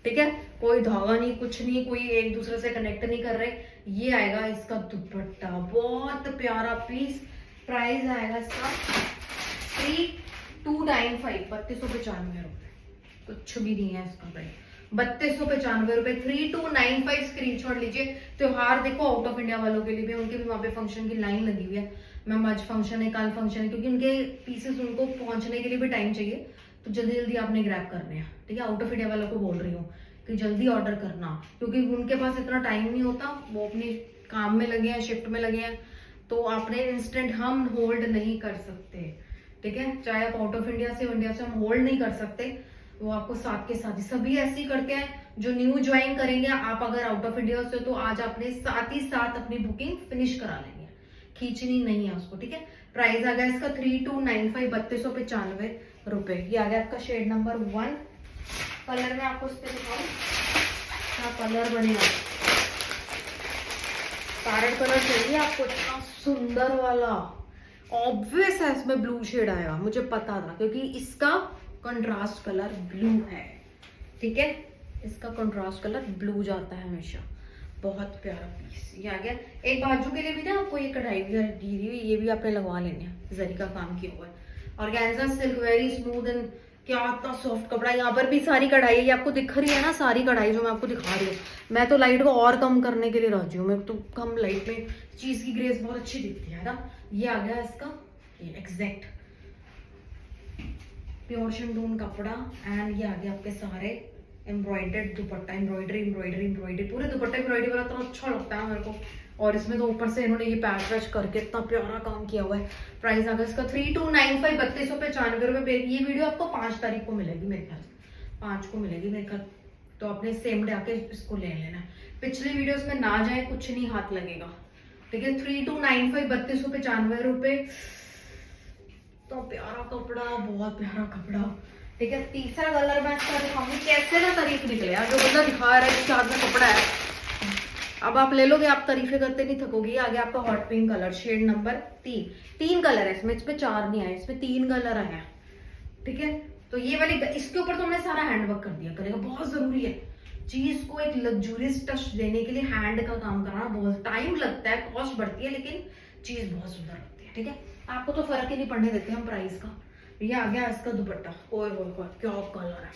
ठीक है। कोई धागा नहीं, कुछ नहीं, कोई एक दूसरे से कनेक्ट नहीं कर रहे। ये आएगा इसका दुपट्टा, बहुत प्यारा पीस। प्राइस आएगा इसका 3295, 3295 रुपए, कुछ भी नहीं है इसका प्राइस, 3295 रुपए, 3295। स्क्रीनशॉट लीजिए। त्योहार देखो आउट ऑफ इंडिया वालों के लिए भी, उनके भी वहां पे फंक्शन की लाइन लगी हुई है। मैम आज फंक्शन है, कल फंक्शन है, क्योंकि उनके पीसेस उनको पहुंचने के लिए भी टाइम चाहिए, तो जल्दी जल्दी आपने ग्रैब करने हैं, ठीक है। आउट ऑफ इंडिया वालों को बोल रही हूँ कि जल्दी ऑर्डर करना, क्योंकि उनके पास इतना टाइम नहीं होता, वो अपने काम में लगे हैं, शिफ्ट में लगे हैं, तो आपने इंस्टेंट हम होल्ड नहीं कर सकते, ठीक है। चाहे आप आउट ऑफ इंडिया से, इंडिया से हम होल्ड नहीं कर सकते, वो आपको साथ के साथ ही, सभी ऐसे ही करते हैं जो न्यू ज्वाइन करेंगे। आप अगर आउट ऑफ इंडिया से, तो आज आपने साथ ही साथ अपनी बुकिंग फिनिश करा लेंगे, खींचनी नहीं है उसको, ठीक है। प्राइस आ गया इसका 3295, 3295 रुपए। ये आ गया आपका शेड नंबर 1। कलर में आपको इस पे दिखाऊं क्या कलर बनेगा, पैरेट कलर चाहिए आपको, इतना सुंदर वाला। ऑब्वियस है इसमें ब्लू शेड आएगा, मुझे पता था, क्योंकि इसका कंट्रास्ट कलर ब्लू है, ठीक है। इसका कंट्रास्ट कलर ब्लू जाता है हमेशा। बहुत प्यारा पीस ये आ गया। एक बाजू के लिए भी ना आपको ये कढ़ाई भी दी हुई, ये भी आपने लगवा लेने हैं, जरी का काम किया हुआ है। Organza silk, very smooth and क्या इतना सॉफ्ट कपड़ा। यहाँ पर भी सारी कढ़ाई है, ये आपको दिख रही है ना, सारी कढ़ाई जो मैं आपको दिखा रही हूँ। मैं तो लाइट को और कम करने के लिए राजी हूँ, मैं तो कम लाइट में चीज की ग्रेस बहुत अच्छी दिखती है ना। ये आ गया इसका ये एग्जैक्ट प्योर शंटून कपड़ा, एंड ये आ गया आपके सारे एम्ब्रॉयडर्ड दुपट्टा, एम्ब्रॉयडरी पूरे दुपट्टे एम्ब्रॉयडरी वाला इतना अच्छा लगता है मेरे को। और इसमें तो ऊपर से इन्होंने ये पैच वैच करके इतना प्यारा काम किया हुआ है। प्राइस आ गया इसका 3295, 3295 रुपए। ये वीडियो आपको 5 तारीख को मिलेगी मेरे ख्याल, 5 को मिलेगी मेरे ख्याल, तो आपने सेम डे आके इसको ले लेना है। पिछले वीडियोस में ना जाए, कुछ नहीं हाथ लगेगा, ठीक है। 3295, 3295 रुपए। तो प्यारा कपड़ा, बहुत प्यारा कपड़ा, ठीक है। तीसरा कलर मैं इसका दिखाऊंगी, कैसे ना तारीफ निकले यार, जो बंदा दिखा रहा है इसके हाथ में कपड़ा है, अब आप ले लोगे, आप तारीफें करते नहीं थकोगी। आगे आपका hot pink colour, shade number 3 colour है इसमें 4 नहीं आए, इसमें 3 कलर आए हैं, ठीक है। तो ये वाली, इसके ऊपर तो हमने सारा हैंडवर्क कर दिया, करेगा, बहुत जरूरी है चीज को एक लग्जूरियस टच देने के लिए हैंड का काम करना बहुत टाइम लगता है, कॉस्ट बढ़ती है, लेकिन चीज बहुत सुंदर लगती है, ठीक है। आपको तो फर्क ही नहीं पड़ने देते हम प्राइस का। ये आ गया इसका दुपट्टा, ओए ओए क्या कलर है।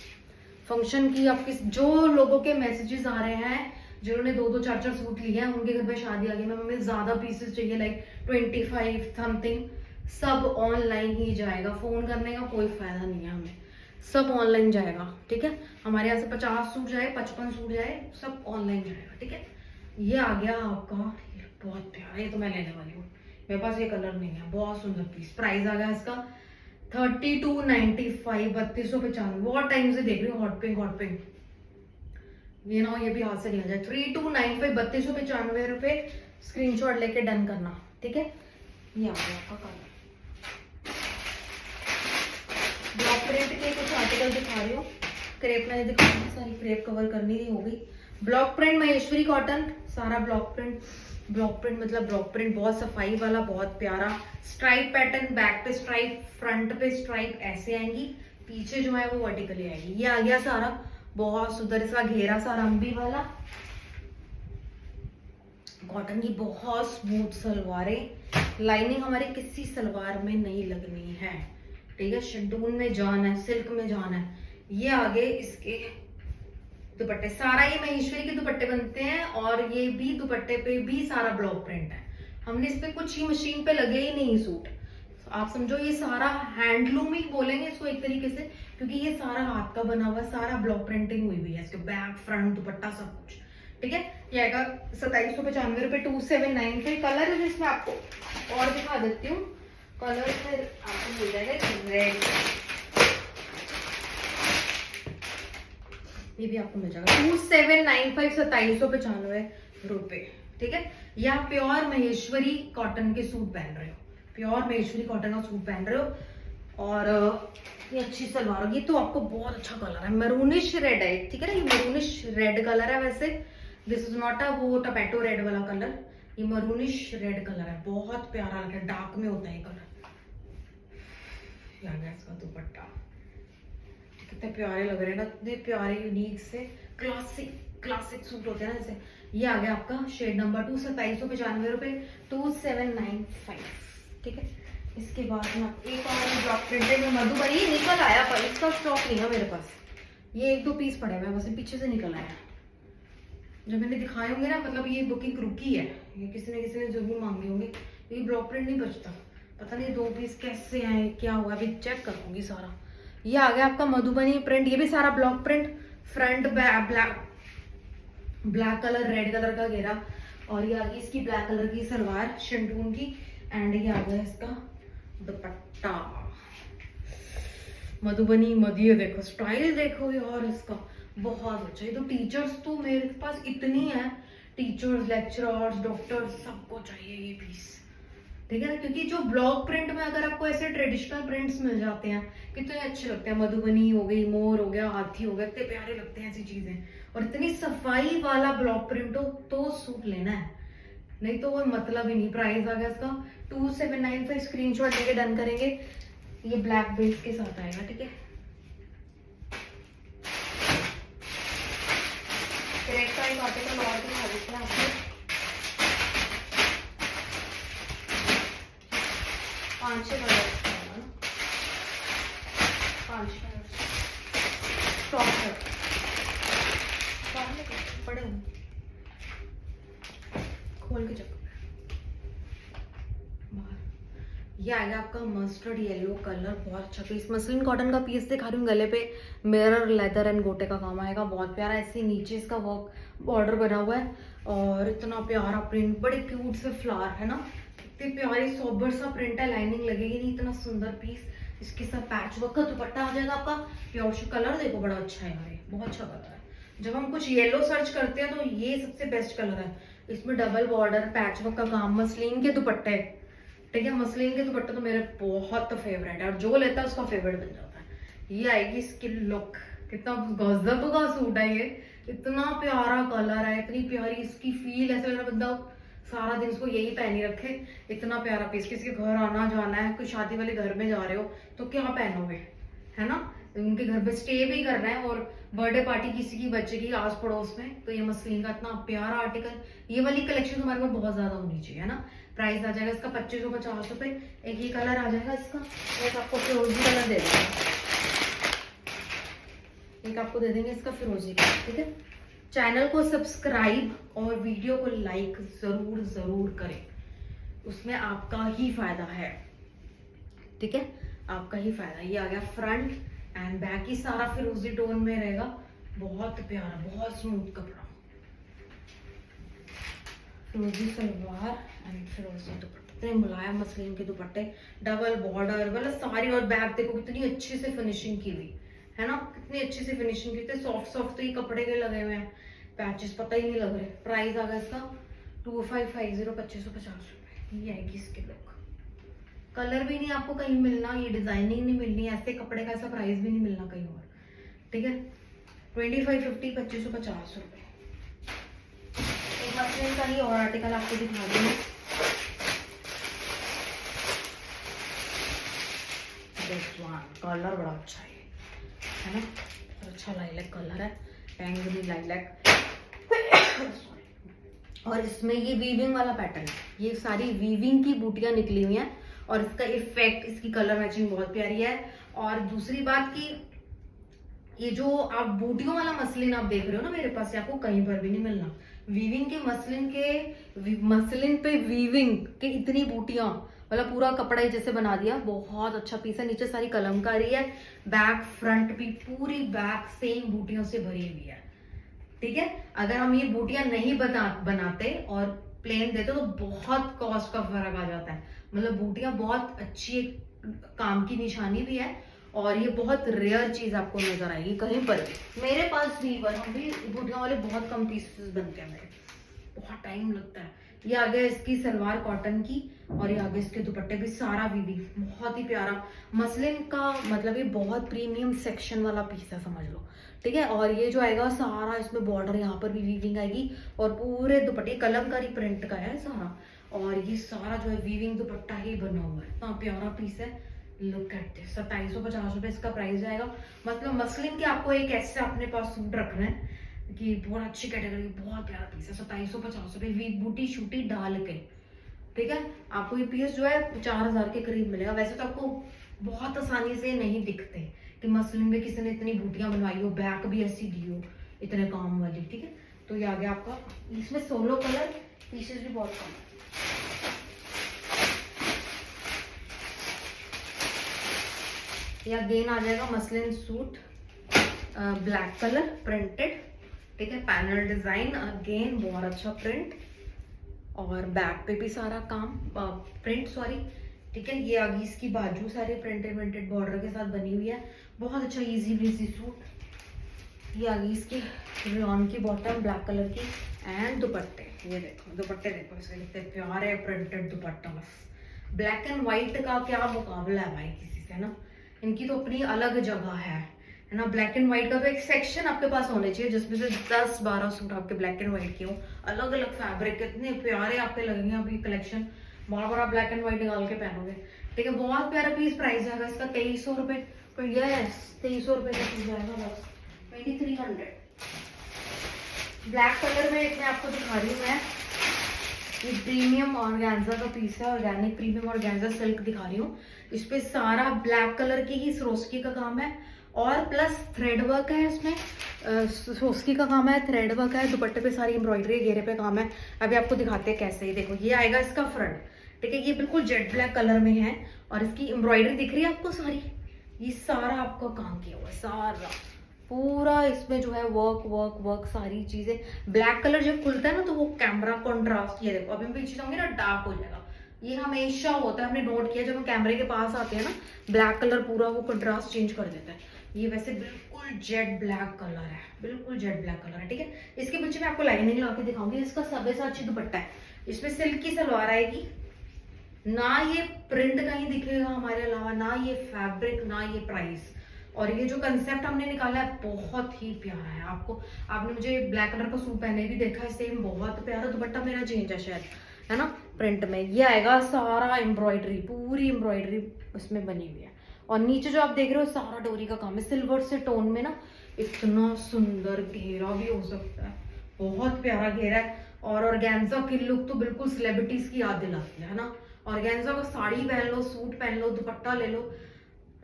फंक्शन की आपके जो लोगों के मैसेजेस आ रहे हैं, जिन्होंने 2-2, 4-4 सूट लिए हैं, उनके घर पे शादी आ गई, मैम हमें ज्यादा पीसेस चाहिए, लाइक 25 समथिंग, सब ऑनलाइन ही जाएगा। फोन करने का कोई फायदा नहीं है हमें, सब ऑनलाइन जाएगा, ठीक है। हमारे यहाँ से 50 सूट जाए, 55 सूट जाए, सब ऑनलाइन जाएगा, ठीक है। ये आ गया आपका, बहुत प्यारा, ये तो मैं लेने वाली हूँ, मेरे पास ये कलर नहीं है, बहुत सुंदर पीस। प्राइस आ गया इसका 3295, 3295। बहुत टाइम से देख रही हूँ हॉट पिंक, ये ना ये भी हाथ से निकल जाए। 3295, 3295 रुपए। स्क्रीनशॉट लेके डन करना, ठीक है। ये आ गया आपका कलर। ब्लॉक प्रिंट के कुछ आर्टिकल दिखा रही हूँ, क्रेप मैंने दिखाई, सारी क्रेप कवर करनी ही होगी। ब्लॉक प्रिंट महेश्वरी कॉटन, सारा ब्लॉक प्रिंट मतलब ब्लॉक प्रिंट, बहुत सफाई वाला, बहुत प्यारा स्ट्राइप पैटर्न, बैक पे स्ट्राइप, फ्रंट पे स्ट्राइप ऐसे आएंगी, पीछे जो है वो वर्टिकली आएगी। ये आ गया सारा, बहुत सुंदर, इसका घेरा सा रंबी वाला, कॉटन की बहुत स्मूथ सलवारें, लाइनिंग हमारे किसी सलवार में नहीं लगनी है, ठीक है। शंटून में जान है, सिल्क में जान है। ये आगे इसके दुपट्टे, सारा ये महेश्वरी के दुपट्टे बनते हैं और ये भी दुपट्टे पे भी सारा ब्लॉक प्रिंट है। हमने इस पे कुछ ही मशीन पे लगे ही नहीं सूट, आप समझो ये सारा हैंडलूम ही बोलेंगे इसको एक तरीके से, क्योंकि ये सारा हाथ का बना हुआ, सारा ब्लॉक प्रिंटिंग हुई हुई है इसके बैक फ्रंट दुपट्टा सब कुछ। ठीक है, ये आएगा 2795 रुपए 279 पे। कलर है जिसमें आपको और दिखा देती हूँ, कलर फिर आपको मिल जाएगा रेड, ये भी आपको मिल जाएगा 2795 2795 रुपए। ठीक है, या प्योर महेश्वरी कॉटन के सूट पहन रहे हो, प्योर महेश्वरी कॉटन का सूट पहन रहे हो और ये अच्छी सलवार होगी, तो आपको बहुत अच्छा कलर है, मरूनिश रेड है। ठीक है ना, ये मरूनिश रेड कलर है, वैसे दिस इज नॉट अ वो टोमेटो रेड वाला कलर, ये मरूनिश रेड कलर है, बहुत प्यारा लग रहा है, डार्क में होता है ये कलर। इसका दुपट्टा कितने प्यारे लग रहे हैं ना, इतने प्यारे यूनिक से क्लासिक सूट होते हैं ना जैसे। ये आ गया आपका शेड नंबर 2 2795 रुपए 2795। ठीक है, इसके बाद में एक और ब्लॉक प्रिंटेड में मधुबनी निकल आया, पर इसका स्टॉक नहीं है मेरे पास, ये 1-2 पीस पड़े हुए बस, पीछे से निकल आया। जब मैंने दिखाए होंगे ना, मतलब ये बुकिंग रुकी है, ये किसी ने जरूर मांगे होंगे, ये ब्लॉक प्रिंट नहीं बचता, पता नहीं 2 पीस कैसे आए, क्या हुआ, अभी चेक करूंगी सारा। ये आ गया आपका मधुबनी प्रिंट, ये भी सारा block print, front black colour red colour का घेरा, और ये आ गई इसकी ब्लैक कलर की सलवार शिंटून की, एंड ये आ गया इसका दुपट्टा मधुबनी मधी। देखो स्टाइल देखो यार इसका, बहुत अच्छा। ये तो टीचर्स तो मेरे पास इतनी है, टीचर्स लेक्चरर्स डॉक्टर्स सबको चाहिए ये पीस। ठीक है ना, क्योंकि जो ब्लॉक प्रिंट में अगर आपको ऐसे ट्रेडिशनल प्रिंट्स मिल जाते हैं कितने अच्छे लगते हैं, मधुबनी हो गई, मोर हो गया, हाथी हो गया, इतने प्यारे लगते हैं ऐसी चीजें, और इतनी सफाई वाला ब्लॉक प्रिंट हो तो सूट लेना है, नहीं तो वो मतलब ही नहीं। प्राइस आ गया इसका 2795, स्क्रीनशॉट लेके डन करेंगे। ये ब्लैक बेस के साथ आएगा। ठीक है, फिर एक का एक आर्टिकल और दिखा देते हैं आपको, 5-6 कलर, 5 कलर स्टॉक है, पड़े खोल के चेक। ये आ गया आपका मस्टर्ड येलो कलर, बहुत अच्छा पीस, मसलिन कॉटन का पीस दिखा रही हूँ, गले पे मिरर लेदर एंड गोटे का काम आएगा, बहुत प्यारा। ऐसे नीचे इसका वर्क बॉर्डर बना हुआ है और इतना प्यारा प्रिंट, बड़े क्यूट से फ्लावर है ना, इतनी प्यारी सोबर सा प्रिंट है, लाइनिंग लगेगी नहीं, इतना सुंदर पीस। इसके साथ पैच वर्क का दुपट्टा आ जाएगा आपका, प्योर कलर देखो बड़ा अच्छा है यार, बहुत अच्छा कलर है। जब हम कुछ येलो सर्च करते हैं तो ये सबसे बेस्ट कलर है, इसमें डबल बॉर्डर पैच वर्क का काम, मसलिन के दुपट्टे। ठीक है, मसलिन के दुपट्टे तो मेरे बहुत फेवरेट है और जो लेता है उसका फेवरेट बन जाता है। ये आएगी इसकी लुक, कितना गजब का सूट है ये, इतना प्यारा कलर है, इतनी प्यारी इसकी फील, ऐसा लग रहा बंदा सारा दिन इसको यही पहनी रखे, इतना प्यारा पीस। किसी के घर आना जाना है, कोई शादी वाले घर में जा रहे हो तो क्या पहनोगे, है ना, उनके घर पे स्टे भी करना है और बर्थडे पार्टी किसी की बच्चे की आस पड़ोस में, तो ये मसलिन का इतना प्यारा आर्टिकल, ये वाली कलेक्शन तुम्हारे पास बहुत ज्यादा होनी चाहिए, है ना। प्राइस आ जाएगा इसका 2550 रुपए। एक ही कलर आ जाएगा इसका, एक आपको फिरोजी कलर दे देंगे, एक आपको दे देंगे इसका फिरोजी कलर। ठीक है, चैनल को सब्सक्राइब और वीडियो को लाइक जरूर करें, उसमें आपका ही फायदा है। ठीक है, आपका ही फायदा। ये आ गया फ्रंट एंड बैक ही सारा फिरोजी टोन में रहेगा, बहुत प्यारा, बहुत स्मूथ कपड़ा, फिरोजी सलवार एंड फिरोजी दुपट्टे, मुलायम मसलिन के दुपट्टे, डबल बॉर्डर, मतलब सारी, और बैक देखो कितनी अच्छी से फिनिशिंग की हुई है ना, कितनी अच्छी से फिनिशिंग की, सॉफ्ट तो ये कपड़े के लगे हुए हैं, पैचेस पता ही नहीं लग रहे। प्राइस आ गया इसका 2550 2550 रुपए। ये आएगी इसकी लुक, कलर भी नहीं आपको कहीं मिलना, ये डिजाइनिंग नहीं मिलनी, ऐसे कपड़े का ऐसा प्राइस भी नहीं मिलना कहीं और। ठीक है, 2550 2550 रुपए। एक मसलिन का ही और आर्टिकल आपको दिखा दूंगी, कलर बड़ा अच्छा है ना, अच्छा लाइलैक कलर है, पेंगुनी लाइलैक और इसमें ये वीविंग वाला पैटर्न है, ये सारी वीविंग की बूटियां निकली हुई हैं और इसका इफेक्ट, इसकी कलर मैचिंग बहुत प्यारी है। और दूसरी बात कि ये जो आप बूटियों वाला मसलिन आप देख रहे हो ना मेरे पास, ये आपको कहीं पर भी नहीं मिलना। वीविंग के मसलिन पे वीविंग के इतनी बूटियां, मतलब पूरा कपड़ा ही जैसे बना दिया। बहुत अच्छा पीस है, नीचे सारी कलमकारी है, बैक फ्रंट भी पूरी बैक सेम बूटियों से भरी हुई है। ठीक है, अगर हम ये बूटियां नहीं बनाते और प्लेन देते तो बहुत कॉस्ट का फर्क आ जाता है। मतलब बूटियां बहुत अच्छी काम की निशानी भी है, और ये बहुत रेयर चीज आपको नजर आएगी कहीं पर भी। मेरे पास भी हम भी बूटियां वाले बहुत कम पीसेस बनते हैं मेरे, बहुत टाइम लगता है। ये आ गया इसकी सलवार कॉटन की, और ये आगे इसके दुपट्टे भी सारा वीविंग, बहुत ही प्यारा मसलिन का, मतलब ये बहुत प्रीमियम सेक्शन वाला पीस है समझ लो। ठीक है, और ये जो आएगा सारा इसमें बॉर्डर यहाँ पर भी वीविंग आएगी, और पूरे दुपट्टे कलमकारी प्रिंट का है सारा, और ये सारा जो है वीविंग दुपट्टा ही बना हुआ है। इतना प्यारा पीस है, लुक एट दिस। 2750 रुपए इसका प्राइस जाएगा। मतलब मसलिन के आपको एक ऐसे अपने पास सूट रखना है कि बहुत अच्छी कैटेगरी, बहुत प्यारा पीस है। 2750 रुपए विद बूटी शूटी डाल के। ठीक है, आपको ये पीस जो है 4000 के करीब मिलेगा। वैसे तो आपको बहुत आसानी से नहीं दिखते कि मसलिन में किसी ने इतनी बूटियां बनवाई हो, बैक भी ऐसी दी हो इतने काम वाली। ठीक है, तो ये आ गया आपका, इसमें 16 कलर, पीसेस भी बहुत कम है। ये अगेन आ जाएगा muslin suit, black colour printed. ठीक है, पैनल डिजाइन, अगेन बहुत अच्छा प्रिंट, और बैक पे भी सारा काम प्रिंट सॉरी। ठीक है, ये आगे इसकी बाजू सारे प्रिंटेड बॉर्डर के साथ बनी हुई है। बहुत अच्छा इजी ब्रीजी सूट। ये आगे इसकी रियॉन की बॉटम ब्लैक कलर की, एंड दुपट्टे, ये देखो दुपट्टे देखो इसके कितने प्यारे प्रिंटेड दुपट्टा। बस ब्लैक एंड व्हाइट का क्या मुकाबला है भाई किसी से ना, इनकी तो अपनी अलग जगह है ना। ब्लैक एंड व्हाइट का तो एक सेक्शन आपके पास होने चाहिए जिसमें से 10-12 सूट आपके ब्लैक एंड व्हाइट के हो, अलग अलग फैब्रिक, कितने प्यारे आपके लगेंगे अभी कलेक्शन। बार बार आप ब्लैक एंड व्हाइट निकाल के पहनोगे। ठीक है, बहुत प्यारा पीस, प्राइस आएगा इसका 2300 रुपए। यस 2300 रुपए का पीस आएगा बस, 2300। ब्लैक कलर में एक मैं आपको दिखा रही हूँ मैं, ये प्रीमियम ऑर्गेन्जा का पीस है, ऑर्गेनिक प्रीमियम ऑर्गेन्जा सिल्क दिखा रही हूँ। इस पे सारा ब्लैक कलर की ही सरोस्की का काम है, और प्लस थ्रेड वर्क है इसमें। सरोस्की का काम है, थ्रेड वर्क है, दुपट्टे पे सारी एम्ब्रॉयडरी, घेरे पे काम है। अभी आपको दिखाते हैं कैसे। ही देखो, ये आएगा इसका फ्रंट। ठीक है, ये बिल्कुल जेट ब्लैक कलर में है, और इसकी एम्ब्रॉयडरी दिख रही है आपको सारी, ये सारा आपका काम किया हुआ है सारा पूरा। इसमें जो है वर्क वर्क वर्क सारी चीजें। ब्लैक कलर जब खुलता है ना तो वो कैमरा कॉन्ट्रास्ट, ये देखो अभी पीछे जाऊंगी ना डार्क हो जाएगा, ये हमेशा होता है, हमने नोट किया जब हम कैमरे के पास आते हैं ना, ब्लैक कलर पूरा वो कंट्रास्ट चेंज कर देता है। ये वैसे बिल्कुल जेट ब्लैक कलर है, बिल्कुल जेट ब्लैक कलर है। ठीक है, इसके पीछे मैं आपको लाइनिंग लगा के दिखाऊंगी। इसका सबसे सा अच्छी दुपट्टा है, इसमें सिल्क की सलवार आएगी ना, ये प्रिंट कहीं दिखेगा हमारे अलावा, ना ये फैब्रिक, ना ये प्राइस। और ये जो कंसेप्ट हमने निकाला है बहुत ही प्यारा है। आपने मुझे ब्लैक कलर का सूट पहने भी देखा है सेम, बहुत प्यारा दुपट्टा मेरा चेंज है शायद, है ना। प्रिंट में ये आएगा सारा एम्ब्रॉयडरी, पूरी एम्ब्रॉयडरी उसमें बनी हुई है, और नीचे जो आप देख रहे हो सारा डोरी का काम है, सिल्वर से टोन में ना, इतना सुंदर घेरा भी हो सकता है, बहुत प्यारा घेरा है। और ऑर्गेन्जा की लुक तो बिल्कुल सेलिब्रिटीज की याद दिलाती है ना। ऑर्गेन्जा का साड़ी पहन लो, सूट पहन लो, दुपट्टा ले लो,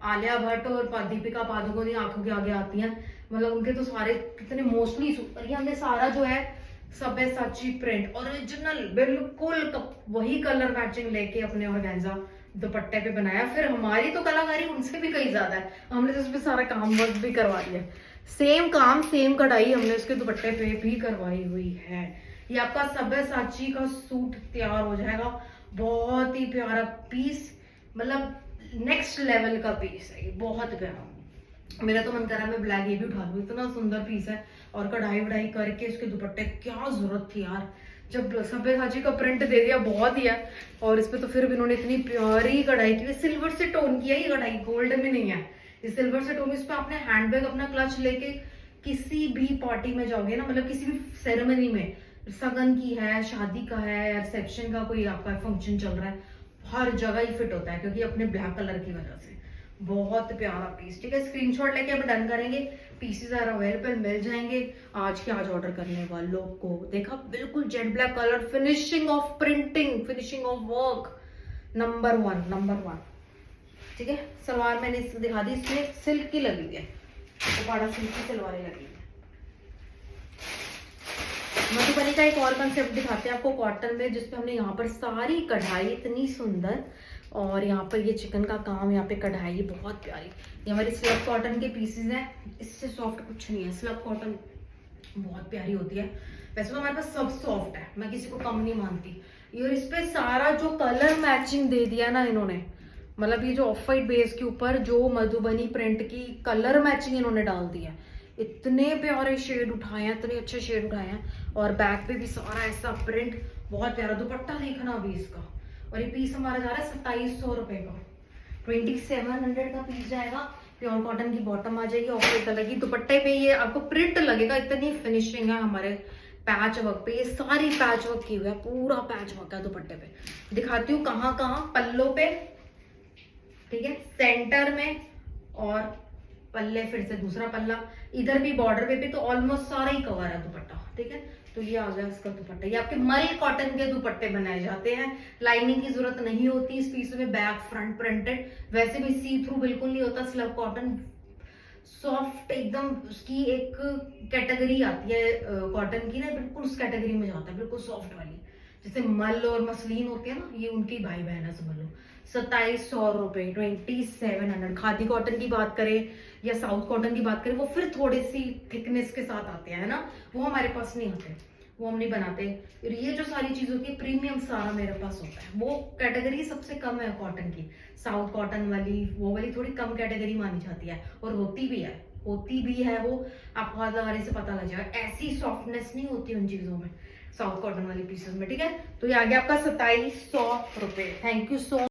आलिया भट्ट और दीपिका पादुकोण आंखों के आगे आती हैं, मतलब उनके तो सारे कितने मोस्टली। ये हमने सारा जो है सब्यसाची प्रिंट ओरिजिनल बिल्कुल वही कलर मैचिंग लेके अपने ऑर्गेन्जा दुपट्टे पे बनाया। फिर हमारी तो कलाकारी उनसे भी कहीं ज्यादा है, हमने तो उसमें सारा काम वर्क भी करवा दिया, सेम काम सेम कढ़ाई हमने उसके दुपट्टे पे भी करवाई हुई है। ये आपका सब्यसाची का सूट तैयार हो जाएगा, बहुत ही प्यारा पीस, मतलब नेक्स्ट लेवल का पीस है ये, बहुत प्यारा। मेरा तो मन कर रहा है मैं ब्लैक ये भी उठा लूं, इतना सुंदर पीस है। और कढ़ाई वढ़ाई करके इसके दुपट्टे, क्या जरूरत थी यार, जब सब्यसाची का प्रिंट दे दिया बहुत ही है। और इस पे तो फिर भी इन्होंने इतनी प्यारी कढ़ाई की, सिल्वर से टोन की है ये कढ़ाई, गोल्ड में नहीं है, ये सिल्वर से टोन। इस पे आपने हैंडबैग अपना क्लच लेके किसी भी पार्टी में जाओगे ना, मतलब किसी भी सेरेमनी में, सगन की है, शादी का है, रिसेप्शन का कोई आपका फंक्शन चल रहा है, हर जगह ही फिट होता है, क्योंकि अपने ब्लैक कलर की वजह से। बहुत प्यारा पीस। ठीक है, स्क्रीनशॉट लेके अब डन करेंगे, पीसेस आर अवेलेबल, मिल जाएंगे आज के आज ऑर्डर करने वालों को। देखा, बिल्कुल jet black colour, finishing of printing, finishing of work, number one. ठीक है, सलवार मैंने दिखा दी, इसमें सिल्क की लगी हुई है, उपाड़ा सिल्क की सलवारें लगी है। मधुबनी का एक और कंसेप्ट दिखाते हैं आपको कॉटन में, जिसपे हमने यहाँ पर सारी कढ़ाई इतनी सुंदर, और यहाँ पर ये चिकन का काम, यहाँ पे कढ़ाई बहुत प्यारी। ये हमारी स्लब कॉटन के पीसेस हैं, इससे सॉफ्ट कुछ नहीं है। स्लब कॉटन बहुत प्यारी होती है। वैसे तो हमारे पास सब सॉफ्ट है, मैं किसी को कम नहीं मानती। और इस पे सारा जो कलर मैचिंग दे दिया ना इन्होंने, मतलब ये जो ऑफ वाइट बेस के ऊपर जो मधुबनी प्रिंट की कलर मैचिंग इन्होंने डाल दी है। इतने प्यारे शेड उठाए हैं, इतने अच्छे शेड उठाए हैं। और बैक पे भी सारा ऐसा प्रिंट, बहुत प्यारा। दुपट्टा देखना अभी इसका। और ये पीस हमारा जा रहा है 2700 रुपए का, 2700 का पीस जाएगा। प्योर कॉटन की बॉटम आ जाएगी, ऑफ वाइट कलर की। दुपट्टे पे ये आपको प्रिंट लगेगा, इतनी फिनिशिंग है हमारे पैच वर्क पे। ये सारी पैच वर्क की हुई है, पूरा पैच वर्क है दुपट्टे पे। दिखाती हूँ कहाँ कहाँ। पल्लों पे, ठीक है, सेंटर में, और पल्ले फिर से दूसरा पल्ला, इधर भी बॉर्डर पे तो ऑलमोस्ट सारा ही कवर है दुपट्टा, ठीक है। तो ये आ गया इसका दुपट्टा। ये आपके मल कॉटन के दुपट्टे बनाए जाते हैं, लाइनिंग की जरूरत नहीं होती इस पीस में। बैक फ्रंट प्रिंटेड, वैसे भी सी थ्रू बिल्कुल नहीं होता। स्लब कॉटन सॉफ्ट एकदम, उसकी एक कैटेगरी आती है कॉटन की ना, बिल्कुल उस कैटेगरी में जाता है, बिल्कुल सॉफ्ट वाली। जैसे मल और मसलिन होती है ना, ये उनकी भाई बहन है, समझ लो। 2700 रुपए, 2700। खादी कॉटन की बात करें या साउथ कॉटन की बात करें, वो फिर थोड़ी सी थिकनेस के साथ आते हैं ना, वो हमारे पास नहीं आते, वो हम नहीं बनाते। और ये जो सारी चीज होती है प्रीमियम, सारा मेरे पास होता है। वो कैटेगरी सबसे कम है कॉटन की, साउथ कॉटन वाली, वो वाली थोड़ी कम कैटेगरी मानी जाती है। और होती भी है वो, आपको हाथ लगाने से पता लग जाएगा। ऐसी सॉफ्टनेस नहीं होती उन चीजों में, साउथ कॉटन वाली पीसेस में, ठीक है। तो ये आ गया आपका 2700 रुपए। Thank you so